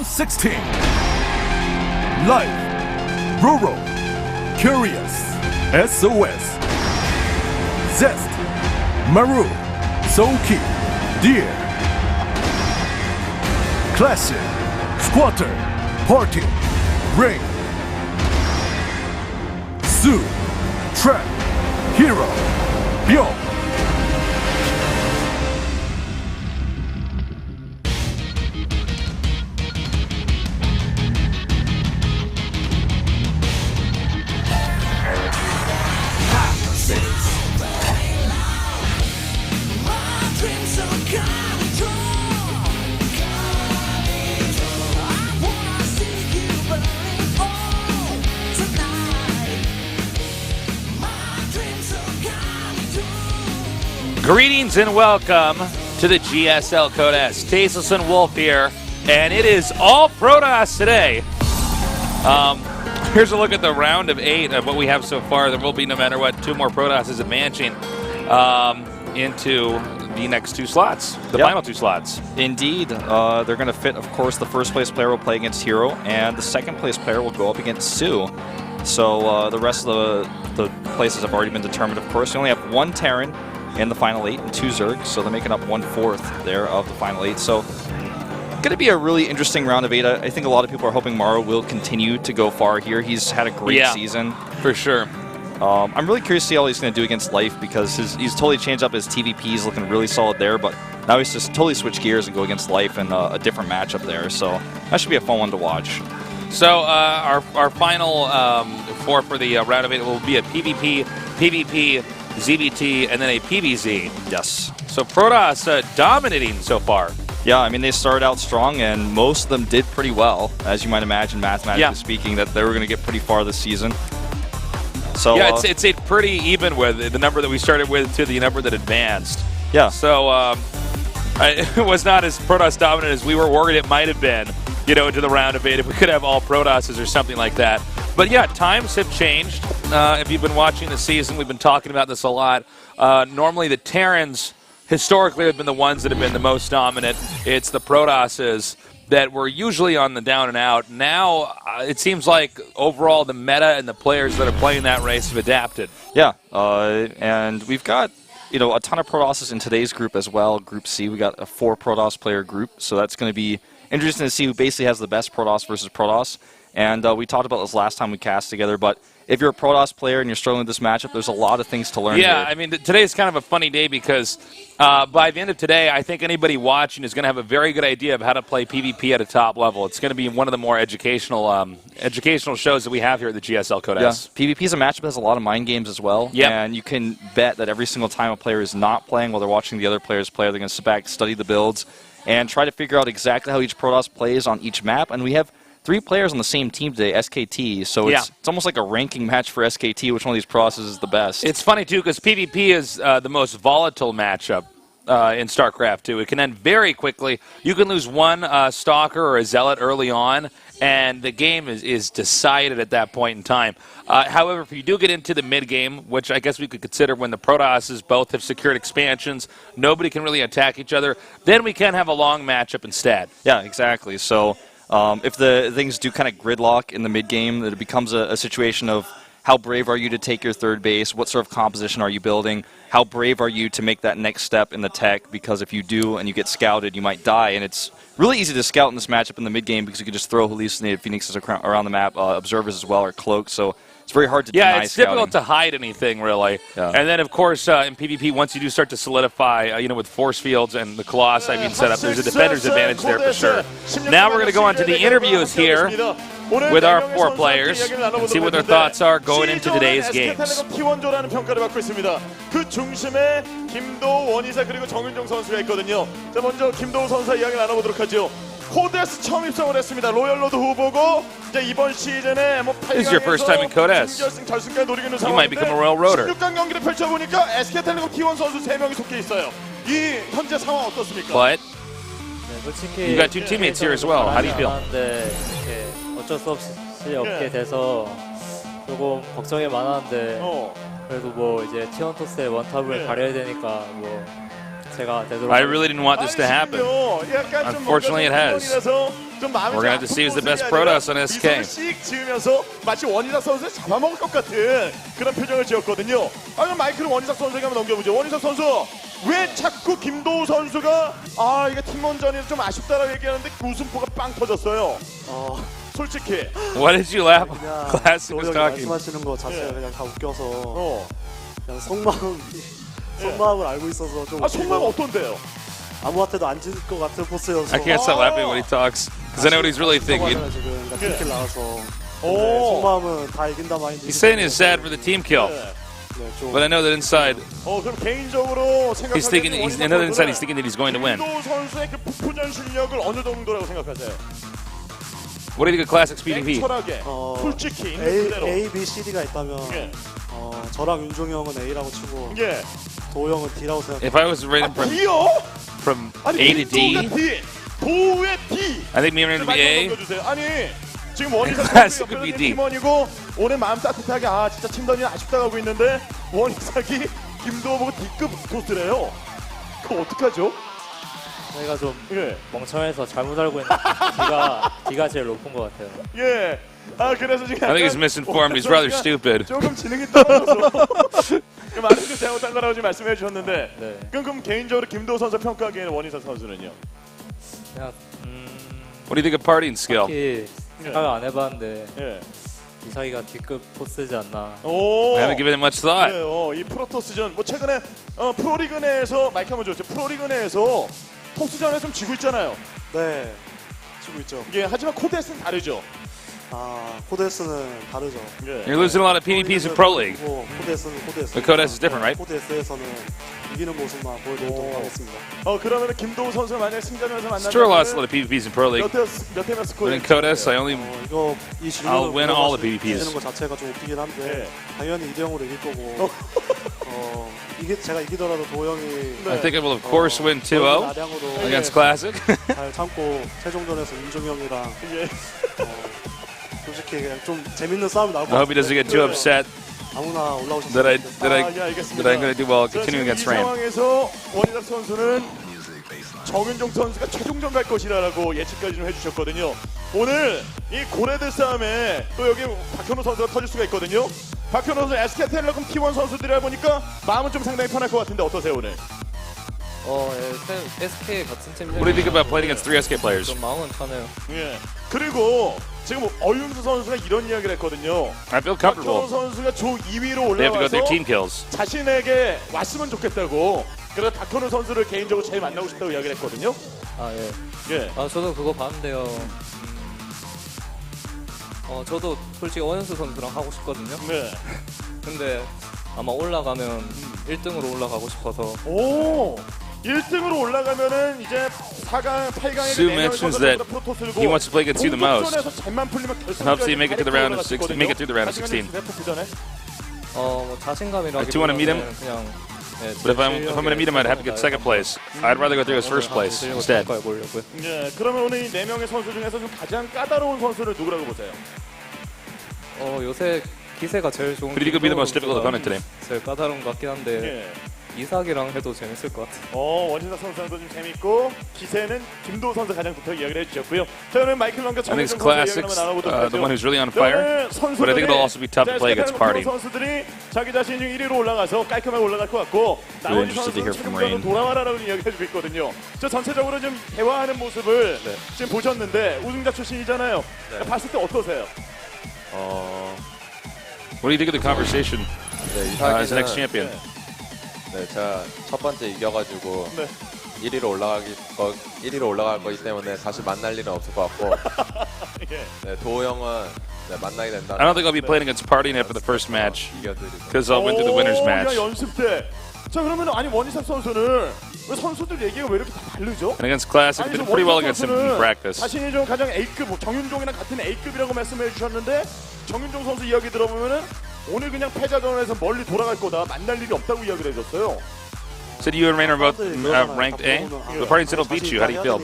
Ro16, Life, Rural, Curious, SOS, Zest, Maru, Soulkey, Deer, Classic, Squatter, Party, Ring, Zoo, Trap, Hero, Byo. Greetings and welcome to the GSL Code S. Tasteless and Wolf here, and it is all Protoss today. Here's a look at the round of 8 of what we have so far. There will be, no matter what, 2 more Protosses advancing into the next 2 slots, the final 2 slots. Indeed. They're going to fit, of course, the first place player will play against Hero, and the second place player will go up against Sue. So the rest of the places have already been determined, of course. We only have 1 Terran in the final 8 and 2 Zergs, so they're making up 1/4 there of the final 8. So going to be a really interesting round of 8. I think a lot of people are hoping Morrow will continue to go far here. He's had a great season. For sure. I'm really curious to see how he's going to do against Life, because he's totally changed up his TVP. He's looking really solid there, but now he's just totally switched gears and go against Life in a different matchup there. So that should be a fun one to watch. So our final 4 for the round of 8 will be a PvP, PvP, ZBT, and then a PvZ. Yes. So Protoss dominating so far. Yeah, I mean, they started out strong, and most of them did pretty well, as you might imagine, mathematically speaking, that they were going to get pretty far this season. So yeah, it's a pretty even with the number that we started with to the number that advanced. Yeah. So it was not as Protoss dominant as we were worried it might have been, you know, into the round of 8 if we could have all Protosses or something like that. But yeah, times have changed. If you've been watching the season, we've been talking about this a lot. Normally the Terrans historically have been the ones that have been the most dominant. It's the Protosses that were usually on the down and out. Now it seems like overall the meta and the players that are playing that race have adapted. Yeah, and we've got a ton of Protosses in today's group as well. Group C, we got a 4 Protoss player group, so that's going to be interesting to see who basically has the best Protoss versus Protoss. And we talked about this last time we cast together, but if you're a Protoss player and you're struggling with this matchup, there's a lot of things to learn here. I mean, today is kind of a funny day because by the end of today, I think anybody watching is going to have a very good idea of how to play PvP at a top level. It's going to be one of the more educational shows that we have here at the GSL Code S. PvP is a matchup that has a lot of mind games as well, and you can bet that every single time a player is not playing while they're watching the other players play, they're going to sit back, study the builds, and try to figure out exactly how each Protoss plays on each map. And we have 3 players on the same team today, SKT, so it's almost like a ranking match for SKT, which one of these Protosses is the best. It's funny, too, because PvP is the most volatile matchup in StarCraft II. It can end very quickly. You can lose one Stalker or a Zealot early on, and the game is decided at that point in time. However, if you do get into the mid-game, which I guess we could consider when the Protosses both have secured expansions, nobody can really attack each other, then we can have a long matchup instead. Yeah, exactly. So if the things do kind of gridlock in the mid-game, that it becomes a situation of how brave are you to take your third base, what sort of composition are you building, how brave are you to make that next step in the tech, because if you do and you get scouted, you might die, and it's really easy to scout in this matchup in the mid-game because you can just throw hallucinated phoenixes around the map, observers as well, or cloaks, so it's very hard to deny scouting. Difficult to hide anything, really. Yeah. And then, of course, in PvP, once you do start to solidify, with force fields and the Colossi being set up, there's a defender's advantage there for sure. Now we're going to go on to the interviews here with our 4 players and see what their thoughts are going into today's games. T1조라는 평가를 받고 있습니다. 그 중심에 김도우, 원희사 그리고 정윤종 선수가 있거든요. 자, 먼저 김도우 선수 이야기 나눠보도록 하죠. 코드 S 처음 입성을 했습니다. 로열로드 후보고 이제 이번 시즌에 This is your first time in Code S. 결승까지 노리고 있는 You might become a Royal Roader. 16강 경기를 펼쳐보니까 SK텔레콤 T1 선수 3명이 속해 있어요. 이 현재 상황 어떻습니까? But 솔직히 you got 2 teammates here as well. How do you feel? 어쩔 수 없이 없게 돼서 조금 걱정이 많았는데 그래도 뭐 이제 T1 토스의 원탑을 가려야 되니까 제가 되도록 I really didn't want this to happen. Unfortunately, it has. 좀 마음이 We're gonna have to see who's the best Protoss on SK. 씩 지으면서 마치 원희삭 선수를 잡아먹을 것 같은 그런 표정을 지었거든요. 아, 그럼 마이크를 원희삭 선수에게 한번 넘겨보죠. 원희삭 선수, 왜 자꾸 김도우 선수가 이게 팀원전이 좀 아쉽다라고 얘기하는데 웃음포가 빵 터졌어요. 솔직히. What did you laugh? 그냥 Classic was 노력이 talking. 말씀하시는 거 자체가 예. 그냥 다 웃겨서 그냥 속마음을 알고 있어서 좀 속마음 어떤데요? 아무한테도 안 질 것 같은 포스여서 I can't stop laughing when he talks because I know what he's really thinking. 지금 그러니까 나와서 오. 속마음은 다 이긴다 마인드. He's saying he's sad for the team kill, but I know that inside 그럼 개인적으로 he's thinking. I know that inside he's thinking that he's going to win. 김도우 선수의 그 부푸전 실력을 어느 정도라고 생각하세요? What do you think of Classic's PvP? 철학에 솔직히 있는 그대로. A, B, C, D가 있다면 예. 저랑 윤종이 형은 A라고 치고 예. 도우 형은 D라고 생각해요. If I was rated D요? from 아니, A to D, 김도우가 D, 도우의 D. I think me and him would be A. 넘겨주세요. 아니 지금 원희삭 Classic 선수 would be 옆에 D. 팀원이고 오늘 마음 따뜻하게 진짜 팀전이 아쉽다 하고 있는데 원희삭이 김도우 보고 D급 토스래요. 그거 어떡하죠? 저희가 좀 예. 멍청해서 잘못 알고 있는 D가 제일 높은 것 같아요. 예. 그래서 지금 I think he's misinformed. He's rather stupid. 조금 지능이 떨어져서 많은 게 잘못한 거라고 지금 말씀해 주셨는데 네. 그럼 개인적으로 김도우 선수 평가하기에는 원희삭 선수는요? 그냥 What do you think of partying skill? 딱히 생각을 안 해봤는데 예. 이사기가 D급 포스지 않나. 오. I haven't given it much thought. 그래요. 이 프로토스전 뭐 최근에 프로리그 내에서 마이크 한번 줬죠. 프로리그 내에서 토스전에 좀 지고 있잖아요. 네, 치고 있죠. 예. 하지만 코데스는 다르죠. 코데스는 다르죠. 예. You're losing a lot of PvPs in Pro League. 코데스는 코데스. But Code S is different, right? 코데스에서는 이기는 모습만 보여드리도록 하겠습니다. 그러면 김도우 선수가 만약에 승자전에서 Still lost a 만나면 lot of PvPs in Pro League. 몇 회나 스코어? But in Code S, I only 이거 이 I'll 질문을 win all the PvPs. 주는 거 자체가 좀 웃기긴 한데 당연히 2대0으로 이길 거고 제가 이기더라도 도우 형이 I think I will of course win 2-0 나량으로 against Classic. 잘 참고 최종전에서 윤종이 형이랑 예. 솔직히 그냥 좀 재밌는 싸움이 나올 것 I hope he doesn't get too upset 아무나 올라오셨으면 that 좋겠어요. 알겠습니다. I'm going to do well continuing 이 against Ram. 상황에서 원희삭 선수는 정윤종 선수가 최종전 갈 것이라고 예측까지 좀 해주셨거든요. 오늘 이 고래들 싸움에 또 여기 박현우 선수가 터질 수가 있거든요. 박현우 선수 SK텔레콤 T1 선수들이라 보니까 마음은 좀 상당히 편할 것 같은데 어떠세요 오늘? SK 같은 팀. What do you think about playing against 3 SK players? 좀 마음은 편해요. 예. 그리고 지금 어윤수 선수가 이런 이야기를 했거든요. I feel 박현우 comfortable. 선수가 조 2위로 They have to go through 올라와서 team kills. 자신에게 왔으면 좋겠다고. 그래서 박현우 선수를 개인적으로 제일 만나고 싶다고 이야기를 했거든요. 예. 예. 저도 그거 봤는데요. 저도 솔직히 원현수 선수랑 하고 싶거든요. 네. 근데 아마 올라가면 1등으로 올라가고 싶어서. 오. 1등으로 올라가면은 이제 4강, 8강에 Sue mentions that he wants to play against you the most. 잘만 풀리면 And hopes you make it to the round of 16. Make it through the round of 16. 뭐 자신감이라기보다는 Do you wanna meet him? 그냥. But if I'm going to meet him, I'd have to get second place. I'd rather go through as first place instead. 보려고요. 예. 그러면 오늘 이 4명의 선수 중에서 좀 가장 까다로운 선수를 누구라고 보세요? 요새 기세가 제일 좋은. Who do you think would be the most difficult opponent today? 제일 까다로운 것 같긴 한데 예. 이삭이랑 해도 재밌을 것 같아요. 원희삭 선수랑도 좀 재밌고 기세는 김도우 선수 가장 좋다고 이야기를 해주셨고요. 자, 오늘 마이클 넘겨 I think 정윤종 it's 선수 이야기 한번 Classics, 나눠보도록 the 하죠. one who's really on fire. But I think it'll also be tough to play against Party. 선수들이 자기 자신이 1위로 올라가서 깔끔하게 올라갈 것 같고 나머지 interested to hear 선수는 from 최종전으로 Rain. 돌아와라라고 이야기해주고 있거든요. 저 전체적으로 좀 대화하는 모습을 지금 보셨는데 우승자 출신이잖아요. 봤을 때 어떠세요? What do you think of the conversation as the next champion? 네, 제가 첫 번째 이겨가지고 네. 1위로 올라갈 거기 때문에 다시 만날 일은 없을 것 같고 예. 네, 도우 형은 만나게 된다. I don't think I'll be playing against Party after the first match 이겨드리고. because I'll win through the winner's match. 연습 때. 자, 그러면 아니 원희삭 선수는 왜 선수들 얘기가 왜 이렇게 다 다르죠? And against Classic, 아니, did 좀 pretty well 원희삭 against him in 선수는 practice. 자신이 좀 가장 A급, 정윤종이랑 같은 A급이라고 말씀해 주셨는데 정윤종 선수 이야기 들어보면은 오늘 그냥 패자전에서 멀리 돌아갈 거다. 만날 일이 없다고 이야기를 해줬어요. Said you and Rain are both ranked A. The Party said it'll beat you. How do you feel?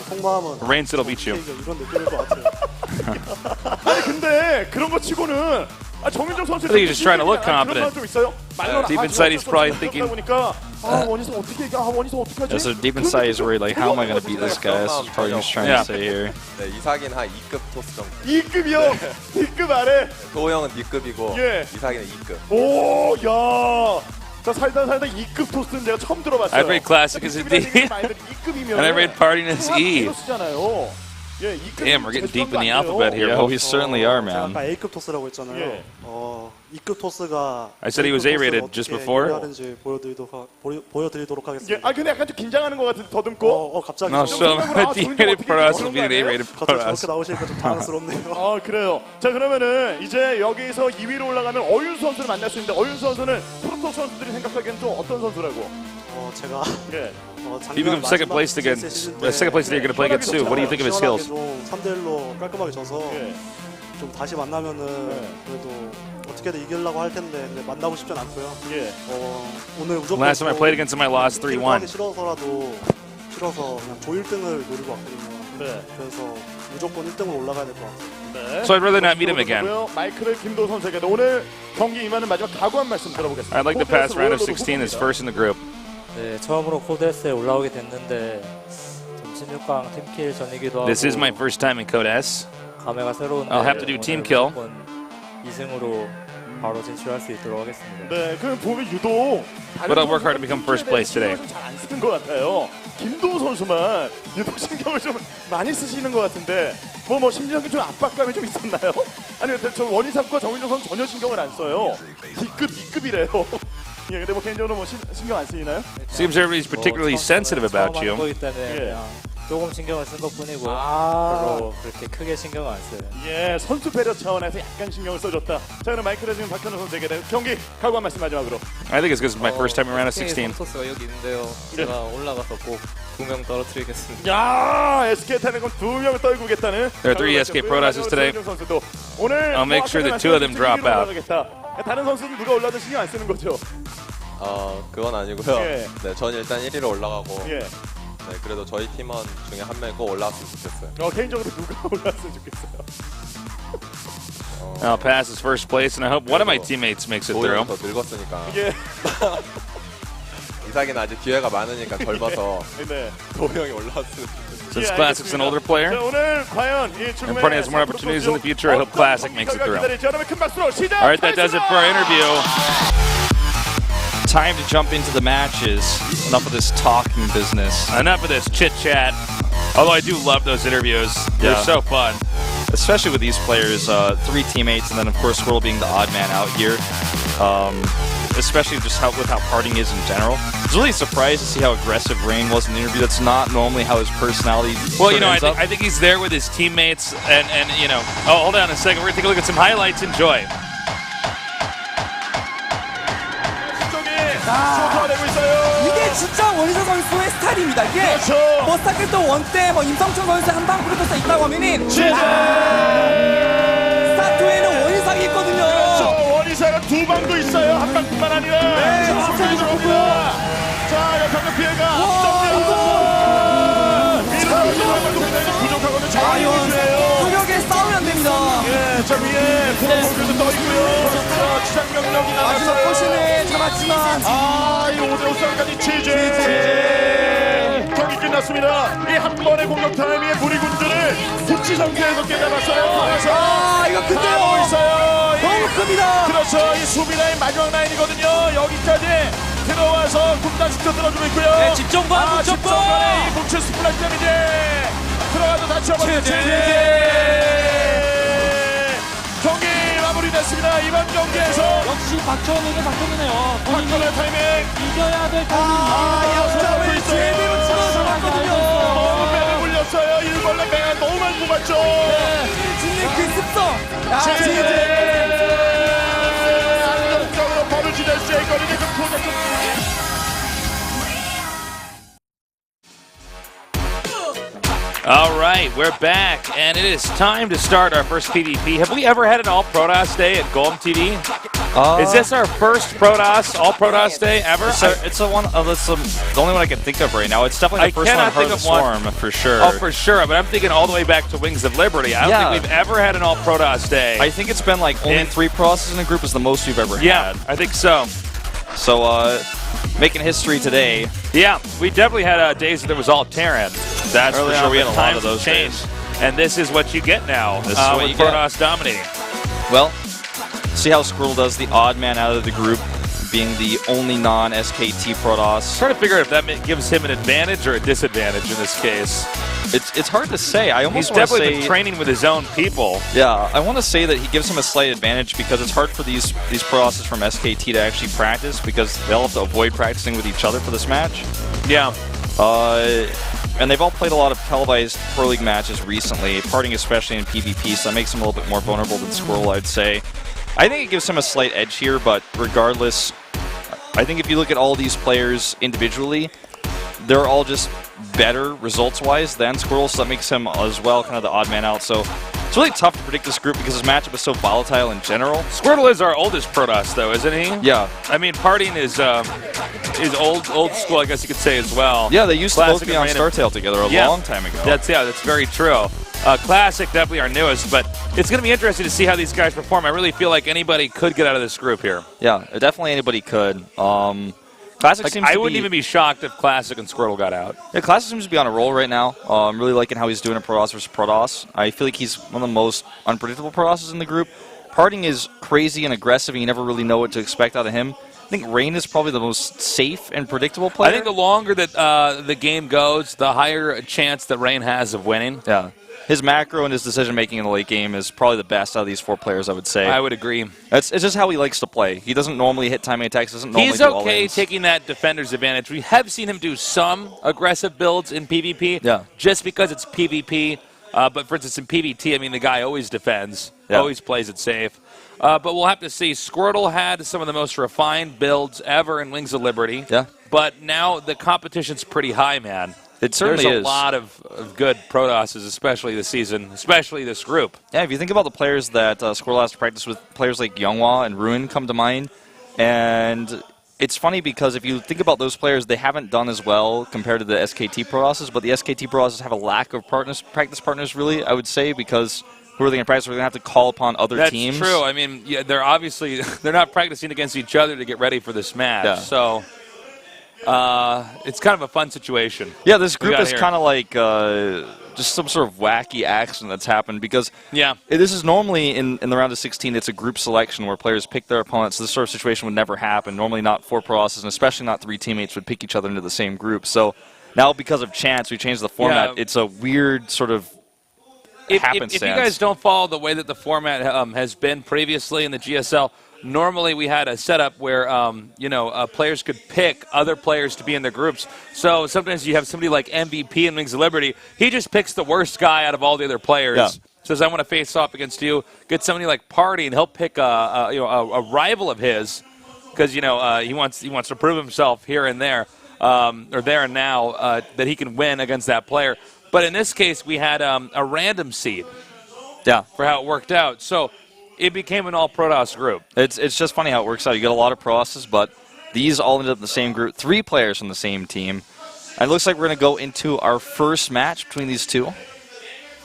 속마음은 Rain said it'll beat you. 이런 느낌일 것 같아요. 아니 근데 그런 거 치고는 정윤종 선수 I think he's just trying to look confident. 좀 있어요. 말로는 Deep inside, he's probably thinking, 보니까 원희석 어떻게 이겨? 원희석 어떡하지? So deep inside he's worried, like, how am I going to beat this guy? That's what he's trying to say here. 네, 이삭이는 한 2급 토스 정도. 2급이요? 2급 아래? 도형은 D급이고 예. 이삭이는 2급. 오, 야. 자, 살다 2급 토스는 제가 처음 들어봤어요. I rate classic as a D. 2급이면 And I rate partying as E. 토스잖아요. 예, 2급. Damn, we're getting deep in the alphabet here. Yeah, we certainly are, 제가 man. 아까 A급 토스라고 했잖아요. 예. 2급 토스가 I said he was A-rated just before. 하는지 보여드리도록 하겠습니다. 예, 근데 약간 좀 긴장하는 것 같은데 더듬고. 갑자기 No, so D-rated Protoss will be an A-rated 갑자기 저렇게 Protoss. 나오시니까 좀 당황스럽네요. 그래요. 자, 그러면은 이제 여기서 2위로 올라가면 어윤수 선수를 만날 수 있는데 어윤수 선수는 프로토스 선수들이 생각하기엔 좀 어떤 선수라고? 제가 예. He becomes second place against. Second place they're going to play against Sue. What do you think of his skills? 3대1로 깔끔하게 져서 예. 좀 다시 만나면은 그래도 어떻게든 이기려고 할 텐데 근데 만나고 싶진 않고요. 예. The 오늘 무조건 last time I played against him, I lost 3-1. 싫어서 그냥 조 1등을 노리고 왔거든요. 네. 그래서 무조건 1등으로 올라가야 될 것 같아요. 네. So I'd rather not meet him again. 마이크를 김도 선수에게 오늘 경기 임하는 마지막 각오 한 말씀 들어보겠습니다. I'd like to pass round of 16 as first in the group. 네, 처음으로 코드 S에 올라오게 됐는데 좀 16강 팀킬 전이기도 하고 This is my first time in Code S. 감회가 새로운데 I'll have to do team kill. 2승으로 바로 진출할 수 있도록 하겠습니다. 네, 그 보면 유독 But I'll work hard to become first place today. 잘안 쓰는 것 같아요. 김도우 선수만 유독 신경을 좀 많이 쓰시는 것 같은데 뭐 심리적인 좀 압박감이 좀 있었나요? 아니 저 원희삭과 정윤종 선수 전혀 신경을 안 써요. D급, 2급이래요. 예, 근데 뭐 개인적으로 뭐 신경 안 쓰이나요? Seems everybody's particularly sensitive about 처음 하는 you. 거기 때문에 예. 그냥 조금 신경을 쓴 것뿐이고 별로 그렇게 크게 신경을 안 써요. 예, 선수 배려 차원에서 약간 신경을 써줬다. 자, 그럼 마이크를 지금 박현우 선수에게 경기 각오 한 말씀 마지막으로. I think it's because it's my first time around of 16. 토스가 여기 있는데요. 제가 올라가서 꼭 2명 떨어뜨리겠습니다. 야, SK텔레콤 2명을 떨구겠다는. There are 3 SK Protosses today. 선수도 오늘 I'll make sure that 2 of them drop out. 다른 선수는 누가 올라도 신경 안 쓰는 거죠. 그건 아니고요. 예. 네, 전 일단 1위로 올라가고. 예. 네, 그래도 저희 팀원 중에 한 명이 꼭 올라왔으면 좋겠어요. 개인적으로 누가 올랐으면 좋겠어요. I'll pass as first place, and I hope one of my teammates makes it through. 도형이 더 늙었으니까. 예. 이삭이는 아직 기회가 많으니까 젊어서 네. 도형이 올라왔으면 좋겠어요. Since Classic's an older player, 자, 오늘 과연 이 and Party has more opportunities in the future, I hope Classic makes it through. 여러분 큰 박수로 시작. All right, that does it for our interview. Time to jump into the matches. Enough of this talking business. Enough of this chit chat. Although I do love those interviews, they're Yeah. so fun. Especially with these players, 3 teammates, and then of course Squirtle being the odd man out here. Especially just with how partying is in general. I was really surprised to see how aggressive Rain was in the interview. That's not normally how his personality. Well, you know, ends up. I think he's there with his teammates, and you know. Oh, hold on a second. We're gonna take a look at some highlights. Enjoy. 되고 있어요. 이게 진짜 원희석 선수의 스타일입니다. 이게 그렇죠. 뭐 스타크래프트 1 때 뭐 임성춘 선수의 한방 프로토스가 있다고 하면은 스타트에는 원희석이 있거든요. 그렇죠. 원희사가 2방도 있어요. 한 방뿐만 아니라. 네, 진짜 들어옵니다. 자, 병력 피해가 부족하거든요. 정의원이에요. 타격에 싸우면 안 됩니다. 예, 저 위에 공격도 떠 있고요. 자, 지상 병력이 마지막 나갔어요. 포신을 잡았지만 이 5대5 싸움까지 취재. 경기 끝났습니다. 이 한 번의 공격 타이밍에 무리군들을 구치 상태에서 깨달았어요. 이거 큰데요. 하고 있어요. 너무 큽니다. 그렇죠. 이 수비 라인 마지막 라인이거든요. 여기까지 들어와서 군단식도 들어주고 있고요. 네, 집정관. 집정관의 이 뭉칠 스플라시 데미지 들어가도 다치 한번 경기 마무리됐습니다. 이번 경기에서 역시 박천우는 박천우네요. 박건의 타이밍 이겨야 될 역점을 제대로 찍어 잡았거든요. 너무 배를 굴렸어요. 일벌레 배가 너무 많이 뽑았죠. 짓는 그 습성. 안정적으로 버릇이 될 수 있거든요. 그 프로젝트. All right, we're back, and it is time to start our first PvP. Have we ever had an all Protoss day at GOMTV? Is this our first Protoss, all Protoss day ever? It's the only one I can think of right now. It's definitely the first one I've heard of the Swarm, for sure. Oh, for sure, but I'm thinking all the way back to Wings of Liberty. I don't think we've ever had an all Protoss day. I think it's been like only 3 Protosses in a group is the most we've ever Yeah, had. I think so. So, making history today. Yeah, we definitely had days that there was all Terran. That's Early for on, sure. we had a lot Times of those changed, days. and this is what you get now This is what with you get. Protoss dominating. Well, see how Squirtle does, the odd man out of the group, being the only non-SKT Protoss. Trying to figure out if that gives him an advantage or a disadvantage in this case. It's hard to say. I He's almost want to definitely say, been training with his own people. yeah, I want to say that he gives him a slight advantage because it's hard for these Protosses from SKT to actually practice because they'll have to avoid practicing with each other for this match. Yeah. And they've all played a lot of televised Pro League matches recently, parting especially in PvP, so that makes them a little bit more vulnerable than Squirtle, I'd say. I think it gives him a slight edge here, but regardless, I think if you look at all these players individually, they're all just better results-wise than Squirtle, so that makes him as well kind of the odd man out. So it's really tough to predict this group because this matchup is so volatile in general. Squirtle is our oldest Protoss, though, isn't he? Yeah. I mean, partying is old school, I guess you could say as well. Yeah, they used to both Classic be on and random. StarTale together a long time ago. That's very true. Classic, definitely our newest, but it's going to be interesting to see how these guys perform. I really feel like anybody could get out of this group here. Yeah, definitely anybody could. Classic seems I to wouldn't be, even be shocked if Classic and Squirtle got out. Yeah, Classic seems to be on a roll right now. I'm really liking how he's doing in Protoss versus Protoss. I feel like he's one of the most unpredictable Protosses in the group. Parting is crazy and aggressive, and you never really know what to expect out of him. I think Rain is probably the most safe and predictable player. I think the longer that the game goes, the higher chance that Rain has of winning. Yeah. His macro and his decision-making in the late game is probably the best out of these four players, I would say. I would agree. It's just how he likes to play. He doesn't normally hit timing attacks, doesn't normally He's do all okay ins. taking that defender's advantage. We have seen him do some aggressive builds in PvP, Yeah. just because it's PvP. But for instance, in PvT, I mean, the guy always defends, Yeah. always plays it safe. But we'll have to see. Squirtle had some of the most refined builds ever in Wings of Liberty. Yeah. But now the competition's pretty high, man. It certainly There's a is. lot of good Protosses, especially this season, especially this group. Yeah, if you think about the players that Squirtle has to practice with, players like Younghwa and Ruin come to mind. And it's funny because if you think about those players, they haven't done as well compared to the SKT Protosses, but the SKT Protosses have a lack of practice partners, really, I would say, because who are they going to practice? We're going to have to call upon other teams. That's true. I mean, yeah, they're obviously they're not practicing against each other to get ready for this match. Yeah. So it's kind of a fun situation. Yeah, this group got is here. kind of like just some sort of wacky accident that's happened because Yeah. this is normally in the round of 16, it's a group selection where players pick their opponents. This sort of situation would never happen. Normally not four Protosses, and especially not three teammates would pick each other into the same group. So now because of chance, we changed the format. Yeah. It's a weird sort of happenstance. If you guys don't follow the way that the format has been previously in the GSL, normally we had a setup where players could pick other players to be in their groups. So sometimes you have somebody like MVP in Wings of Liberty. He just picks the worst guy out of all the other players. Yeah. Says, I want to face off against you. Get somebody like Party, and he'll pick a rival of his because he wants to prove himself here and there or there and now that he can win against that player. But in this case, we had a random seed for how it worked out. So it became an all-Protoss group. It's just funny how it works out. You get a lot of Protosses, but these all ended up in the same group. 3 players from the same team. And it looks like we're going to go into our first match between these two.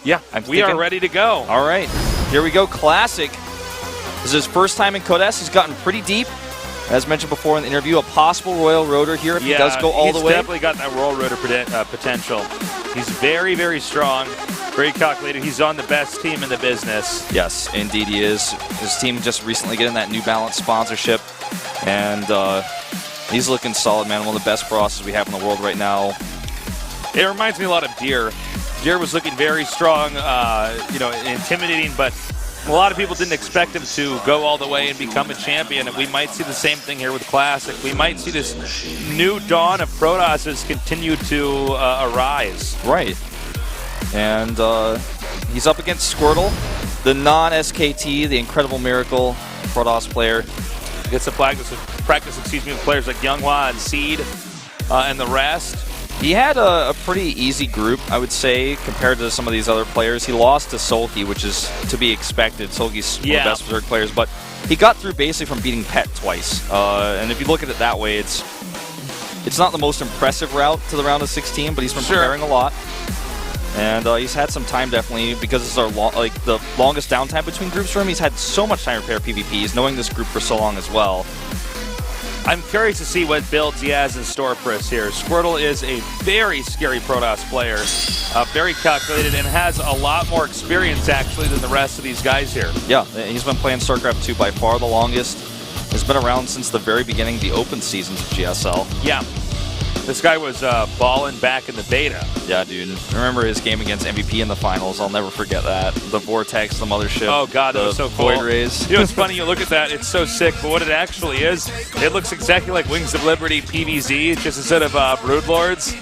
Yeah, we are ready to go. All right, here we go. Classic. This is his first time in Code S. He's gotten pretty deep. As mentioned before in the interview, a possible Royal Rotor here if he does go all the way. He's definitely got that Royal Rotor potential. He's very, very strong, very calculated. He's on the best team in the business. Yes, indeed he is. His team just recently getting that New Balance sponsorship, and he's looking solid, man. One of the best Protosses we have in the world right now. It reminds me a lot of Deer. Deer was looking very strong, intimidating, but a lot of people didn't expect him to go all the way and become a champion, and we might see the same thing here with Classic. We might see this new dawn of Protosses continue to arise. Right. And he's up against Squirtle, the the incredible miracle Protoss player. Gets to practice with players like Younghwa and Seed and the rest. He had a pretty easy group, I would say, compared to some of these other players. He lost to Sulky, which is to be expected. Sulky's one of the best Berserk players, but he got through basically from beating Pet twice. And if you look at it that way, it's not the most impressive route to the round of 16, but he's been preparing a lot. And he's had some time, definitely, because this is our the longest downtime between groups for him. He's had so much time to prepare PvPs, knowing this group for so long as well. I'm curious to see what builds he has in store for us here. Squirtle is a very scary Protoss player, very calculated, and has a lot more experience, actually, than the rest of these guys here. Yeah, he's been playing StarCraft 2 by far the longest. He's been around since the very beginning, the open seasons of GSL. Yeah. This guy was balling back in the beta. Yeah, dude. I remember his game against MVP in the finals. I'll never forget that. The Vortex, the Mothership. Oh, God, that was so cool. Void Rays. You know, it's funny, you look at that, it's so sick, but what it actually is, it looks exactly like Wings of Liberty PVZ, just instead of Broodlords,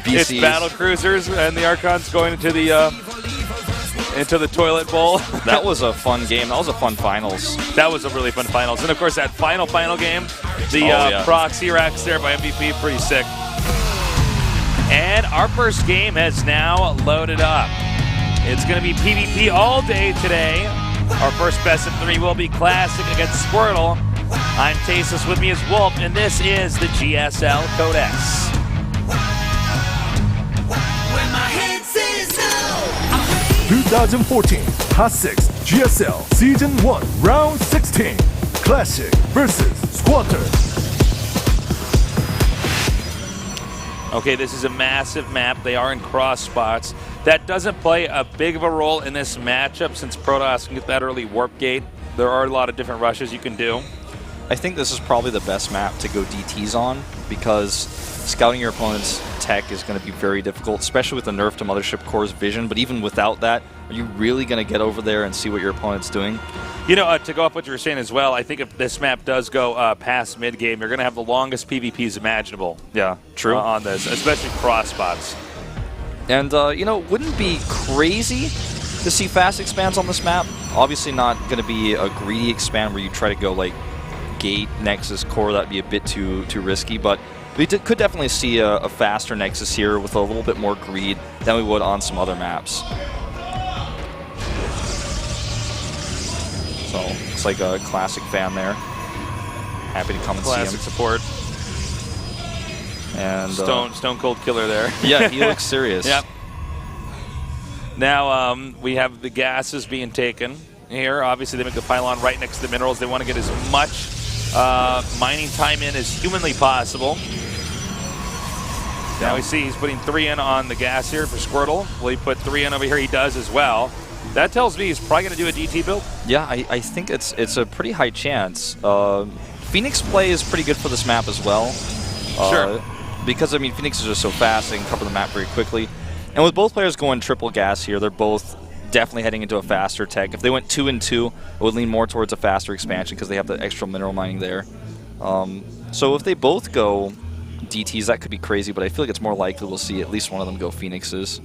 it's battle cruisers, and the Archons going into the toilet bowl. That was a fun game. That was a fun finals. That was a really fun finals. And, of course, that final game, the proxy racks there by MVP, pretty sick. And our first game has now loaded up. It's going to be PvP all day today. Our first best of 3 will be Classic against Squirtle. I'm Tasteless, with me is Wolf, and this is the GSL Code S. 2014 Hot 6 GSL Season 1 Round 16 Classic versus Squatter. Okay, this is a massive map. They are in cross spots. That doesn't play a big of a role in this matchup since Protoss can get that early warp gate. There are a lot of different rushes you can do. I think this is probably the best map to go DTs on because scouting your opponent's tech is going to be very difficult, especially with the nerf to Mothership Core's vision. But even without that, are you really going to get over there and see what your opponent's doing? You know, to go off what you were saying as well, I think if this map does go past mid-game, you're going to have the longest PvPs imaginable. Yeah, true. On this, especially cross spots. And, you know, wouldn't be crazy to see fast expands on this map. Obviously not going to be a greedy expand where you try to go, like, Gate, Nexus, Core. That'd be a bit too risky, but we could definitely see a faster Nexus here with a little bit more greed than we would on some other maps. So, looks like a Classic fan there. Happy to come and Classic see him. support. And Stone Cold Killer there. Yeah, he looks serious. Yep. Now we have the gases being taken here. Obviously, they make the pylon right next to the minerals. They want to get as much mining time in as humanly possible. Now we see he's putting 3 in on the gas here for Squirtle. Will he put 3 in over here? He does as well. That tells me he's probably going to do a DT build. Yeah, I think it's a pretty high chance. Phoenix play is pretty good for this map as well. Sure. Because, I mean, Phoenix is just so fast, they can cover the map very quickly. And with both players going triple gas here, they're both definitely heading into a faster tech. If they went 2 and 2, it would lean more towards a faster expansion because they have the extra mineral mining there. So if they both go DTs, that could be crazy, but I feel like it's more likely we'll see at least one of them go Phoenixes.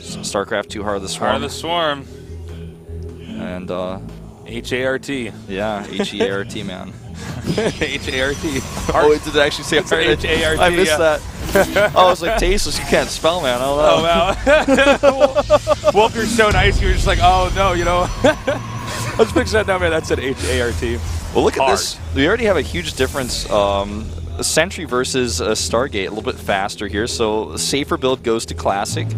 StarCraft II Heart of the Swarm. Heart of the Swarm. And, H-A-R-T. Yeah, H-E-A-R-T, man. H-A-R-T. Oh, it did actually say H-A-R-T. I missed that. Oh, I was like, Tasteless, you can't spell, man. Oh, wow. Wolf, you're so nice. You were just like, oh, no, you know. Let's fix that now, man. That said H-A-R-T. Well, look at this. We already have a huge difference. A Sentry versus a Stargate, a little bit faster here. So a safer build goes to Classic.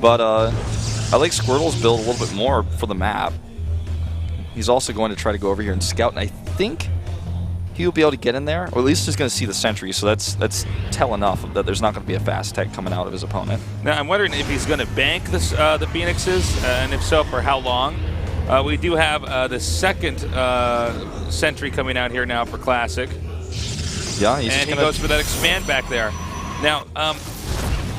But I like Squirtle's build a little bit more for the map. He's also going to try to go over here and scout, and I think he'll be able to get in there, or at least he's going to see the Sentry, so that's tell enough that there's not going to be a fast tech coming out of his opponent. Now, I'm wondering if he's going to bank this, the Phoenixes, and if so, for how long. We do have the second Sentry coming out here now for Classic. Yeah, and he goes for that expand back there. Now,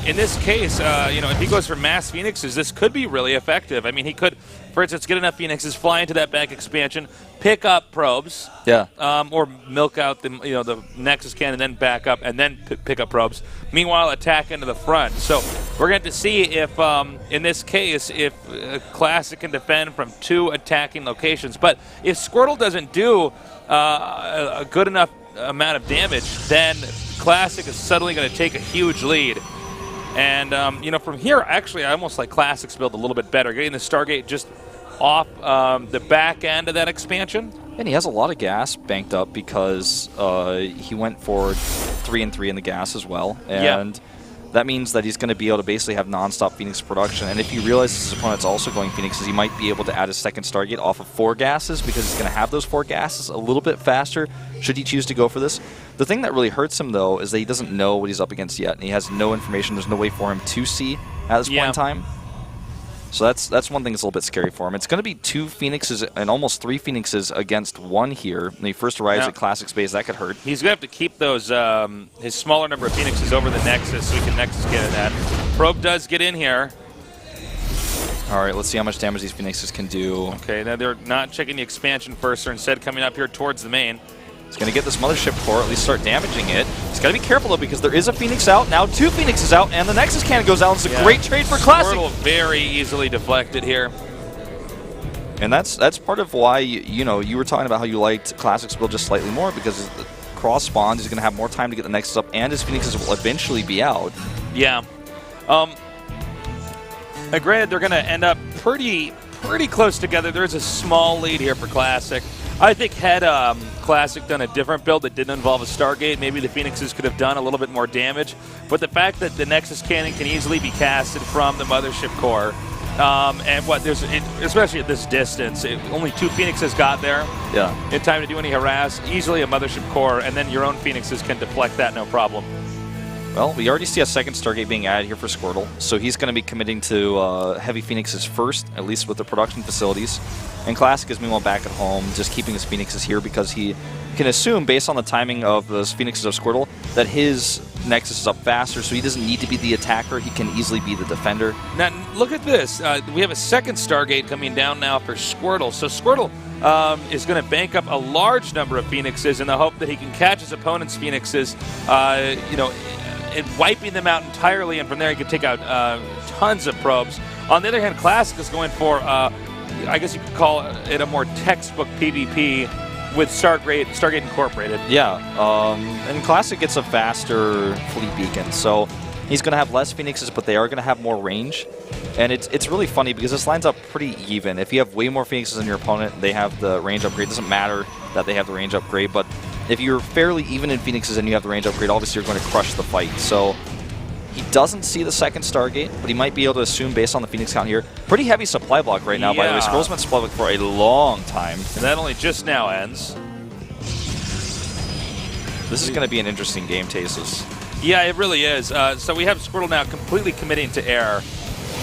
in this case, you know, if he goes for mass Phoenixes, this could be really effective. I mean, he could, for instance, get enough Phoenixes, fly into that back expansion, pick up probes, yeah, or milk out the the Nexus cannon, and then back up, and then pick up probes. Meanwhile, attack into the front. So we're going to see if, in this case, if Classic can defend from 2 attacking locations. But if Squirtle doesn't do a good enough amount of damage, then Classic is suddenly going to take a huge lead. And, you know, from here, actually, I almost like Classic's build a little bit better, getting the Stargate just off the back end of that expansion. And he has a lot of gas banked up because he went for 3 and 3 in the gas as well. And that means that he's going to be able to basically have non-stop Phoenix production. And if he realizes his opponent's also going Phoenixes, he might be able to add a second Stargate off of 4 gases because he's going to have those 4 gases a little bit faster should he choose to go for this. The thing that really hurts him, though, is that he doesn't know what he's up against yet, and he has no information. There's no way for him to see at this point in time. So that's one thing that's a little bit scary for him. It's going to be 2 Phoenixes and almost 3 Phoenixes against 1 here. When he first arrives at Classic Space, that could hurt. He's going to have to keep those his smaller number of Phoenixes over the Nexus so he can Nexus get in that. Probe does get in here. All right, let's see how much damage these Phoenixes can do. Okay, now they're not checking the expansion first. They're instead coming up here towards the main. He's going to get this Mothership Core, at least start damaging it. He's got to be careful, though, because there is a Phoenix out. Now 2 Phoenixes out, and the Nexus cannon goes out. It's a great trade for Classic. Squirtle very easily deflected here. And that's part of why, you know, you were talking about how you liked Classic's build just slightly more, because the cross spawns, he's going to have more time to get the Nexus up, and his Phoenixes will eventually be out. Yeah. Granted, they're going to end up pretty close together. There's a small lead here for Classic. I think had Classic done a different build that didn't involve a Stargate, maybe the Phoenixes could have done a little bit more damage. But the fact that the Nexus Cannon can easily be casted from the Mothership Core, and especially at this distance, only 2 Phoenixes got there in time to do any harass. Easily a Mothership Core, and then your own Phoenixes can deflect that no problem. Well, we already see a second Stargate being added here for Squirtle, so he's going to be committing to heavy Phoenixes first, at least with the production facilities. And Classic is meanwhile back at home, just keeping his Phoenixes here because he can assume, based on the timing of those Phoenixes of Squirtle, that his Nexus is up faster, so he doesn't need to be the attacker. He can easily be the defender. Now, look at this. We have a second Stargate coming down now for Squirtle. So Squirtle is going to bank up a large number of Phoenixes in the hope that he can catch his opponent's Phoenixes, and wiping them out entirely, and from there he can take out tons of probes. On the other hand, Classic is going for, I guess you could call it a more textbook PvP with Stargate Incorporated. Yeah, and Classic gets a faster fleet beacon, so he's going to have less Phoenixes, but they are going to have more range. And it's really funny because this lines up pretty even. If you have way more Phoenixes than your opponent, they have the range upgrade. It doesn't matter that they have the range upgrade, but if you're fairly even in Phoenixes and you have the range upgrade, obviously you're going to crush the fight. So he doesn't see the second Stargate, but he might be able to assume based on the Phoenix count here. Pretty heavy supply block right now, by the way. Squirrel's been supply block for a long time. And that only just now ends. This is going to be an interesting game, Tasus. Yeah, it really is. So we have Squirtle now completely committing to air.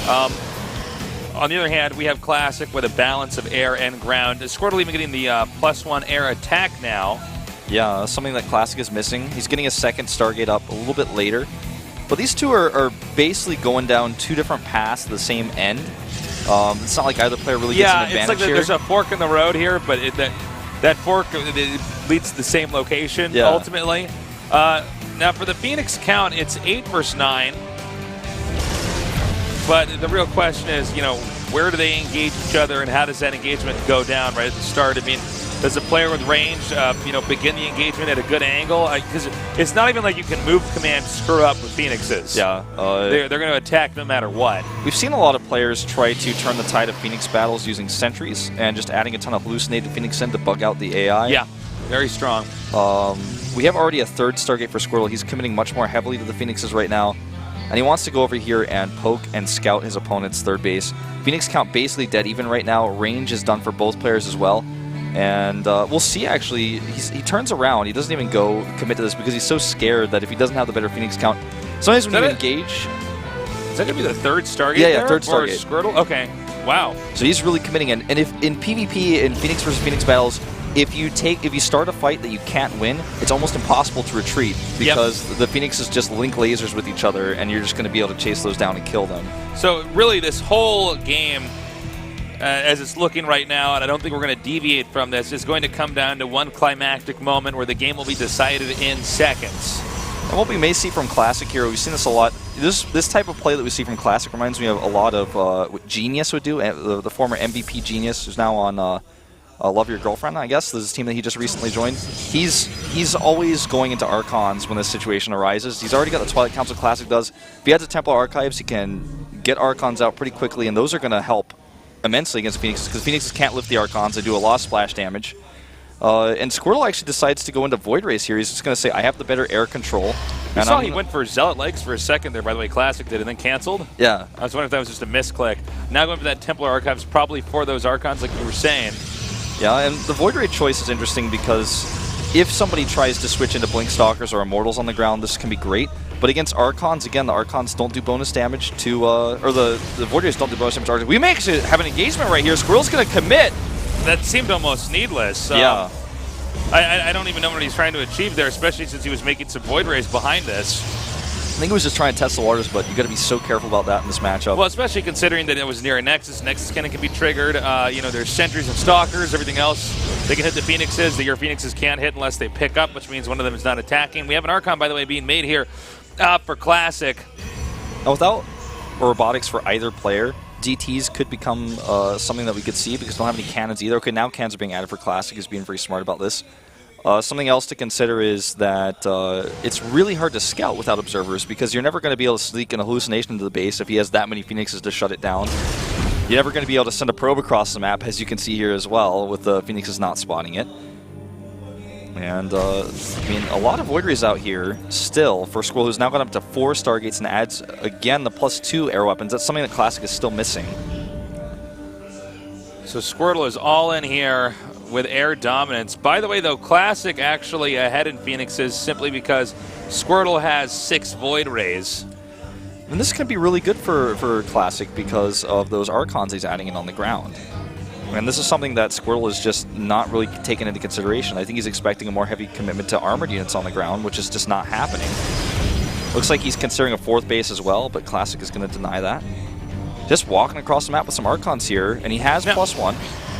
On the other hand, we have Classic with a balance of air and ground. Squirtle even getting the +1 air attack now. Yeah, something that Classic is missing. He's getting a second Stargate up a little bit later. But these two are basically going down 2 different paths to the same end. It's not like either player really gets an advantage it's like here. There's a fork in the road here, but that fork leads to the same location ultimately. Now for the Phoenix count, it's 8 versus 9. But the real question is, where do they engage each other, and how does that engagement go down right at the start? I mean, does a player with range, begin the engagement at a good angle? Because it's not even like you can move command screw up with Phoenixes. Yeah. They're going to attack no matter what. We've seen a lot of players try to turn the tide of Phoenix battles using sentries and just adding a ton of hallucinated Phoenix in to bug out the AI. Yeah, very strong. We have already a third Stargate for Squirtle. He's committing much more heavily to the Phoenixes right now. And he wants to go over here and poke and scout his opponent's third base. Phoenix count basically dead even right now. Range is done for both players as well. And we'll see, actually, he turns around. He doesn't even go commit to this because he's so scared that if he doesn't have the better Phoenix count, sometimes when you engage... Is that going to be the third Stargate Yeah, third Stargate. Squirtle? Okay. Wow. So he's really committing. And if in PvP, in Phoenix versus Phoenix battles, if you start a fight that you can't win, it's almost impossible to retreat because the Phoenixes just link lasers with each other, and you're just going to be able to chase those down and kill them. So really, this whole game, as it's looking right now, and I don't think we're going to deviate from this, is going to come down to one climactic moment where the game will be decided in seconds. And what we may see from Classic here, we've seen this a lot. This type of play that we see from Classic reminds me of a lot of what Genius would do, the former MVP Genius, who's now on Love Your Girlfriend, I guess. This is a team that he just recently joined. He's always going into Archons when this situation arises. He's already got the Twilight Council Classic does. If he has the Templar Archives, he can get Archons out pretty quickly, and those are going to help immensely against Phoenixes, because Phoenixes can't lift the Archons. They do a lot of splash damage. And Squirtle actually decides to go into Void Race here. He's just going to say, I have the better air control. You saw he went for Zealot Legs for a second there, by the way, Classic did, and then canceled. Yeah. I was wondering if that was just a misclick. Now going for that Templar Archives, probably for those Archons like you were saying. Yeah, and the Void Raid choice is interesting because if somebody tries to switch into Blink Stalkers or Immortals on the ground, this can be great. But against Archons, again, the Archons don't do bonus damage to, or the Void Raids don't do bonus damage to Archons. We may actually have an engagement right here. Squirrel's going to commit. That seemed almost needless. Yeah. I don't even know what he's trying to achieve there, especially since he was making some Void Rays behind this. I think he was just trying to test the waters, but you got to be so careful about that in this matchup. Well, especially considering that it was near a Nexus. Nexus cannon can be triggered. You know, there's Sentries and Stalkers, everything else. They can hit the Phoenixes. Your Phoenixes can't hit unless they pick up, which means one of them is not attacking. We have an Archon, by the way, being made here for Classic. Now, without robotics for either player, DTs could become something that we could see because we don't have any cannons either. Okay, now cannons are being added for Classic. He's being very smart about this. Something else to consider is that it's really hard to scout without observers because you're never going to be able to sneak an hallucination into the base if he has that many Phoenixes to shut it down. You're never going to be able to send a probe across the map, as you can see here as well, with the Phoenixes not spotting it. And, I mean, a lot of Void Rays out here still for Squirtle, who's now gone up to 4 Stargates and adds, again, the +2 air weapons. That's something that Classic is still missing. So Squirtle is all in here with air dominance. By the way, though, Classic actually ahead in Phoenixes simply because Squirtle has 6 Void Rays. And this can be really good for Classic because of those Archons he's adding in on the ground. And this is something that Squirtle is just not really taken into consideration. I think he's expecting a more heavy commitment to armored units on the ground, which is just not happening. Looks like he's considering a 4th base as well, but Classic is going to deny that. Just walking across the map with some Archons here, and he has +1.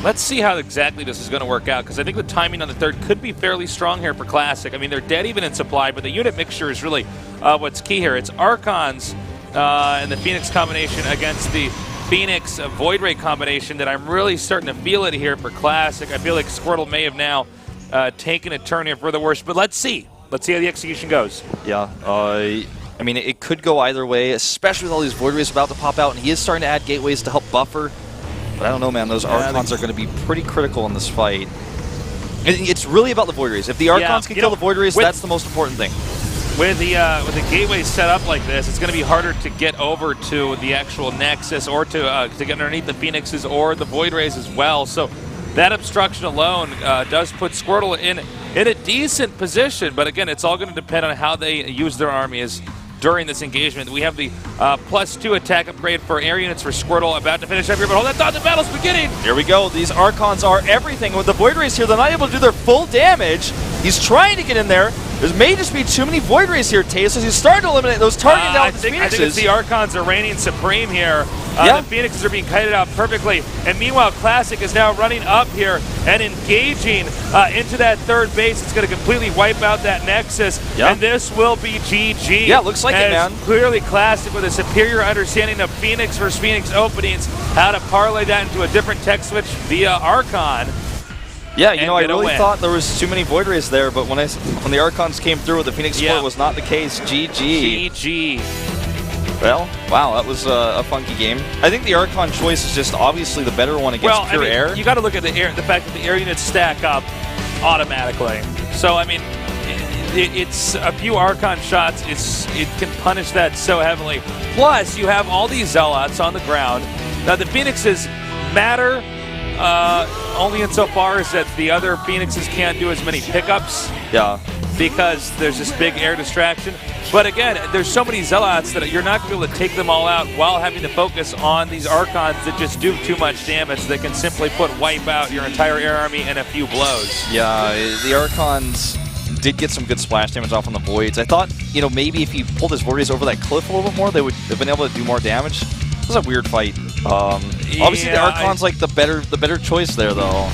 Let's see how exactly this is going to work out, because I think the timing on the 3rd could be fairly strong here for Classic. I mean, they're dead even in supply, but the unit mixture is really what's key here. It's Archons and the Phoenix combination against the Phoenix Void Ray combination that I'm really starting to feel it here for Classic. I feel like Squirtle may have now taken a turn here for the worse, but let's see. Let's see how the execution goes. Yeah, I mean, it could go either way, especially with all these Void Rays about to pop out, and he is starting to add gateways to help buffer. But I don't know, man. Those Archons are going to be pretty critical in this fight. It's really about the Void Rays. If the Archons can kill the Void Rays, that's the most important thing. With the gateway set up like this, it's going to be harder to get over to the actual Nexus or to get underneath the Phoenixes or the Void Rays as well. So that obstruction alone does put Squirtle in a decent position. But again, it's all going to depend on how they use their armies during this engagement. We have the +2 attack upgrade for air units for Squirtle about to finish up here, but hold that thought, the battle's beginning! Here we go, these Archons are everything. With the Void Rays here, they're not able to do their full damage. He's trying to get in there. There may just be too many Void Rays here, Taze, so he's starting to eliminate those targeting down with the Phoenixes. I think it's the Archons are reigning supreme here. The Phoenixes are being kited out perfectly, and meanwhile Classic is now running up here and engaging into that 3rd base. It's going to completely wipe out that Nexus, and this will be GG. Yeah, looks like it, man. Clearly Classic with a superior understanding of Phoenix versus Phoenix openings, how to parlay that into a different tech switch via Archon. Yeah, you know, I really thought there was too many Void Rays there, but when the Archons came through with the Phoenix support was not the case. GG. GG. Well, wow, that was a funky game. I think the Archon choice is just obviously the better one against pure air. You got to look at the fact that the air units stack up automatically. So, I mean, it's a few Archon shots. It can punish that so heavily. Plus, you have all these Zealots on the ground. Now, the Phoenixes matter only insofar as that the other Phoenixes can't do as many pickups. Yeah. Because there's this big air distraction. But again, there's so many Zealots that you're not going to be able to take them all out while having to focus on these Archons that just do too much damage. They can simply wipe out your entire air army in a few blows. Yeah, the Archons did get some good splash damage off on the Voids. I thought, you know, maybe if he pulled his Void Rays over that cliff a little bit more, they would have been able to do more damage. This was a weird fight. Obviously, the Archon's like the better choice there, though.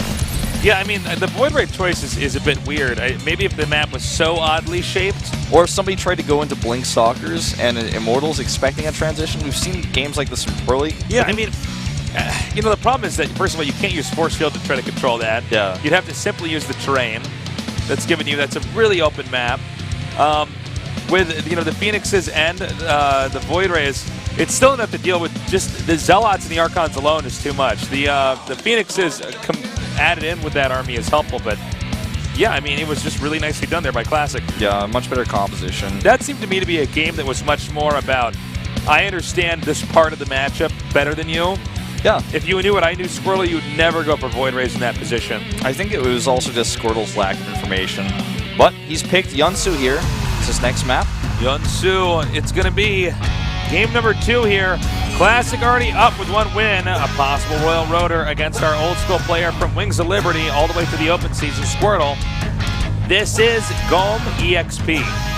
Yeah, I mean, the Void Ray choice is a bit weird. Maybe if the map was so oddly shaped. Or if somebody tried to go into Blink Stalkers and Immortals expecting a transition. We've seen games like this from Pro League. Yeah, I mean, you know, the problem is that, first of all, you can't use Force Field to try to control that. Yeah. You'd have to simply use the terrain that's given you. That's a really open map. With, you know, the Phoenixes and the Void Rays, it's still enough to deal with. Just the Zealots and the Archons alone is too much. The Phoenixes added in with that army is helpful, but yeah, I mean, it was just really nicely done there by Classic. Yeah, much better composition. That seemed to me to be a game that was much more about, I understand this part of the matchup better than you. Yeah. If you knew what I knew, Squirtle, you would never go for Void Rays in that position. I think it was also just Squirtle's lack of information. But he's picked Yunsu here. It's his next map. Yunsu, it's going to be game number 2 here. Classic already up with 1 win. A possible Royal Rotor against our old school player from Wings of Liberty all the way to the open season, Squirtle. This is GOM EXP.